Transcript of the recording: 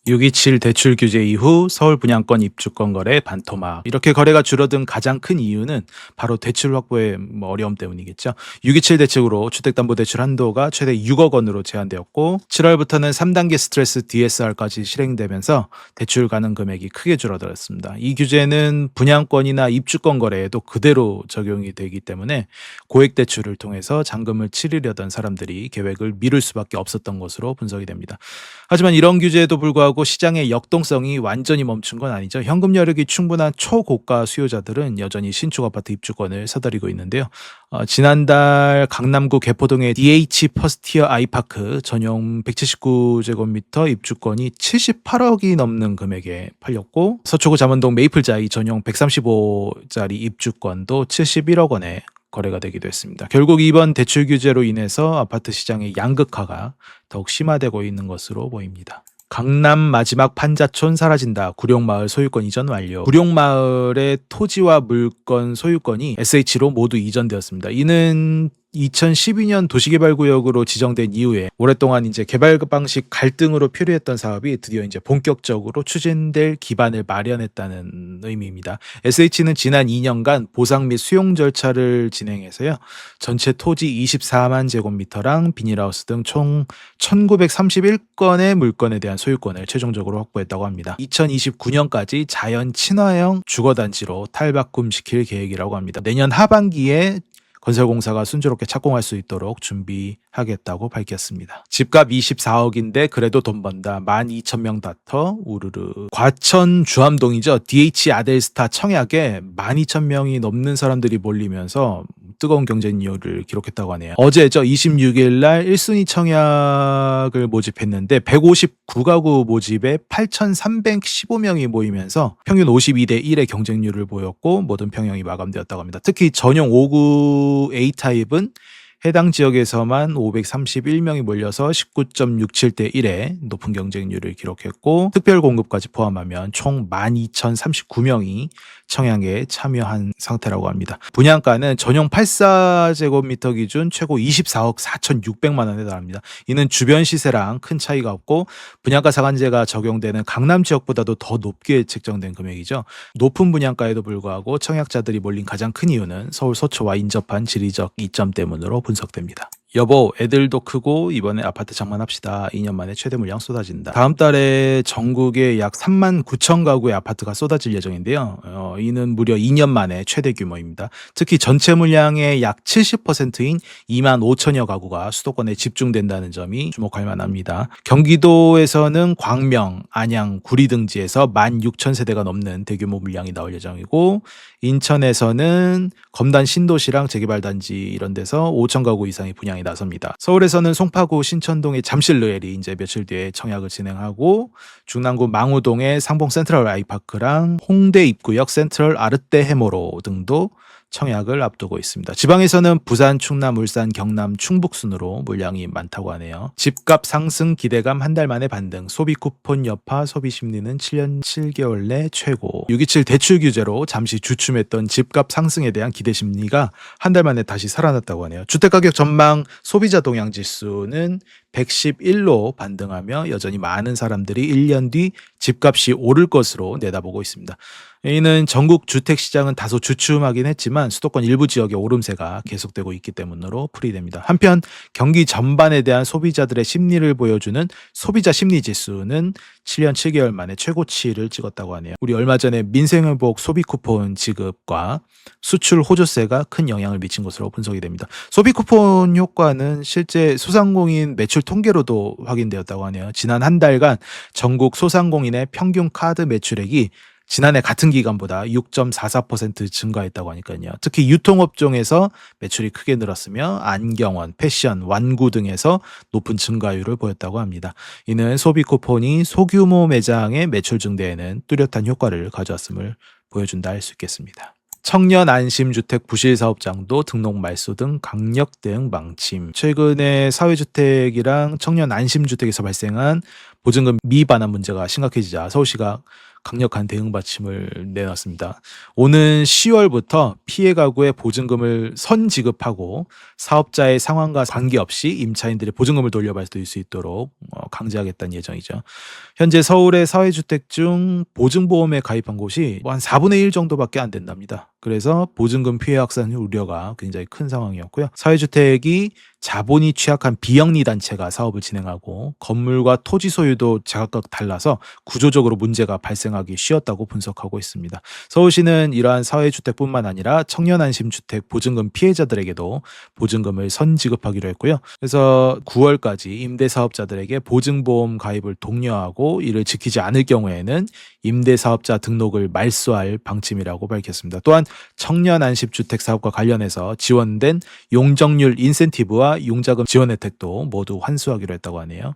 6.27 대출 규제 이후 서울 분양권 입주권 거래 반토막. 이렇게 거래가 줄어든 가장 큰 이유는 바로 대출 확보의 어려움 때문이겠죠. 6.27 대책으로 주택담보대출 한도가 최대 6억 원으로 제한되었고 7월부터는 3단계 스트레스 DSR까지 실행되면서 대출 가능 금액이 크게 줄어들었습니다. 이 규제는 분양권이나 입주권 거래에도 그대로 적용이 되기 때문에 고액 대출을 통해서 잔금을 치르려던 사람들이 계획을 미룰 수밖에 없었던 것으로 분석이 됩니다. 하지만 이런 규제에도 불구하고 시장의 역동성이 완전히 멈춘 건 아니죠. 현금 여력이 충분한 초고가 수요자들은 여전히 신축 아파트 입주권을 사들이고 있는데요. 지난달 강남구 개포동의 DH 퍼스티어 아이파크 전용 179제곱미터 입주권이 78억이 넘는 금액에 팔렸고, 서초구 잠원동 메이플자이 전용 135짜리 입주권도 71억 원에 거래가 되기도 했습니다. 결국 이번 대출 규제로 인해서 아파트 시장의 양극화가 더욱 심화되고 있는 것으로 보입니다. 강남 마지막 판자촌 사라진다. 구룡마을 소유권 이전 완료. 구룡마을의 토지와 물건 소유권이 SH로 모두 이전되었습니다. 이는 2012년 도시개발구역으로 지정된 이후에 오랫동안 이제 개발 방식 갈등으로 표류했던 사업이 드디어 이제 본격적으로 추진될 기반을 마련했다는 의미입니다. SH는 지난 2년간 보상 및 수용 절차를 진행해서요, 전체 토지 24만 제곱미터랑 비닐하우스 등 총 1931건의 물건에 대한 소유권을 최종적으로 확보했다고 합니다. 2029년까지 자연 친화형 주거단지로 탈바꿈시킬 계획이라고 합니다. 내년 하반기에 건설공사가 순조롭게 착공할 수 있도록 준비하겠다고 밝혔습니다. 집값 24억인데 그래도 돈 번다. 12,000명 다터 우르르. 과천 주암동이죠. DH 아델스타 청약에 12,000명이 넘는 사람들이 몰리면서 뜨거운 경쟁률을 기록했다고 하네요. 어제죠. 26일 날 1순위 청약을 모집했는데 159가구 모집에 8,315명이 모이면서 평균 52대 1의 경쟁률을 보였고 모든 평형이 마감되었다고 합니다. 특히 전용 5구 A타입은 해당 지역에서만 531명이 몰려서 19.67대 1의 높은 경쟁률을 기록했고, 특별 공급까지 포함하면 총 12,039명이 청약에 참여한 상태라고 합니다. 분양가는 전용 84제곱미터 기준 최고 24억 4,600만 원에 달합니다. 이는 주변 시세랑 큰 차이가 없고 분양가 상한제가 적용되는 강남 지역보다도 더 높게 책정된 금액이죠. 높은 분양가에도 불구하고 청약자들이 몰린 가장 큰 이유는 서울 서초와 인접한 지리적 이점 때문으로 분석됩니다. 여보, 애들도 크고 이번에 아파트 장만합시다. 2년 만에 최대 물량 쏟아진다. 다음 달에 전국에 약 3만 9천 가구의 아파트가 쏟아질 예정인데요. 이는 무려 2년 만에 최대 규모입니다. 특히 전체 물량의 약 70%인 2만 5천여 가구가 수도권에 집중된다는 점이 주목할 만합니다. 경기도에서는 광명, 안양, 구리 등지에서 16,000세대가 넘는 대규모 물량이 나올 예정이고, 인천에서는 검단 신도시랑 재개발단지 이런 데서 5천 가구 이상의 분양이 나섭니다. 서울에서는 송파구 신천동의 잠실르엘이 이제 며칠 뒤에 청약을 진행하고, 중랑구 망우동의 상봉 센트럴 아이파크랑 홍대 입구역 센트럴 아르떼 해모로 등도 청약을 앞두고 있습니다. 지방에서는 부산, 충남, 울산, 경남, 충북 순으로 물량이 많다고 하네요. 집값 상승 기대감 한 달 만에 반등. 소비 쿠폰 여파 소비 심리는 7년 7개월 내 최고. 6.27 대출 규제로 잠시 주춤했던 집값 상승에 대한 기대 심리가 한 달 만에 다시 살아났다고 하네요. 주택가격 전망 소비자 동향 지수는 111로 반등하며 여전히 많은 사람들이 1년 뒤 집값이 오를 것으로 내다보고 있습니다. 이는 전국 주택시장은 다소 주춤하긴 했지만 수도권 일부 지역의 오름세가 계속되고 있기 때문으로 풀이됩니다. 한편 경기 전반에 대한 소비자들의 심리를 보여주는 소비자 심리지수는 7년 7개월 만에 최고치를 찍었다고 하네요. 우리 얼마 전에 민생회복 소비쿠폰 지급과 수출 호조세가 큰 영향을 미친 것으로 분석이 됩니다. 소비쿠폰 효과는 실제 소상공인 매출 통계로도 확인되었다고 하네요. 지난 한 달간 전국 소상공인의 평균 카드 매출액이 지난해 같은 기간보다 6.44% 증가했다고 하니까요. 특히 유통업종에서 매출이 크게 늘었으며 안경원, 패션, 완구 등에서 높은 증가율을 보였다고 합니다. 이는 소비 쿠폰이 소규모 매장의 매출 증대에는 뚜렷한 효과를 가져왔음을 보여준다 할 수 있겠습니다. 청년 안심주택 부실사업장도 등록 말소 등 강력 대응 방침. 최근에 사회주택이랑 청년 안심주택에서 발생한 보증금 미반환 문제가 심각해지자 서울시가 강력한 대응 받침을 내놨습니다. 오는 10월부터 피해 가구에 보증금을 선지급하고 사업자의 상황과 관계없이 임차인들의 보증금을 돌려받을 수 있도록 강제하겠다는 예정이죠. 현재 서울의 사회주택 중 보증보험에 가입한 곳이 뭐한 4분의 1 정도밖에 안 된답니다. 그래서 보증금 피해 확산 우려가 굉장히 큰 상황이었고요. 사회주택이 자본이 취약한 비영리 단체가 사업을 진행하고 건물과 토지 소유도 제각각 달라서 구조적으로 문제가 발생하기 쉬웠다고 분석하고 있습니다. 서울시는 이러한 사회주택뿐만 아니라 청년안심주택 보증금 피해자들에게도 보증금을 선지급하기로 했고요. 그래서 9월까지 임대사업자들에게 보증보험 가입을 독려하고 이를 지키지 않을 경우에는 임대사업자 등록을 말소할 방침이라고 밝혔습니다. 또한 청년안심주택 사업과 관련해서 지원된 용적률 인센티브와 융자금 지원 혜택도 모두 환수하기로 했다고 하네요.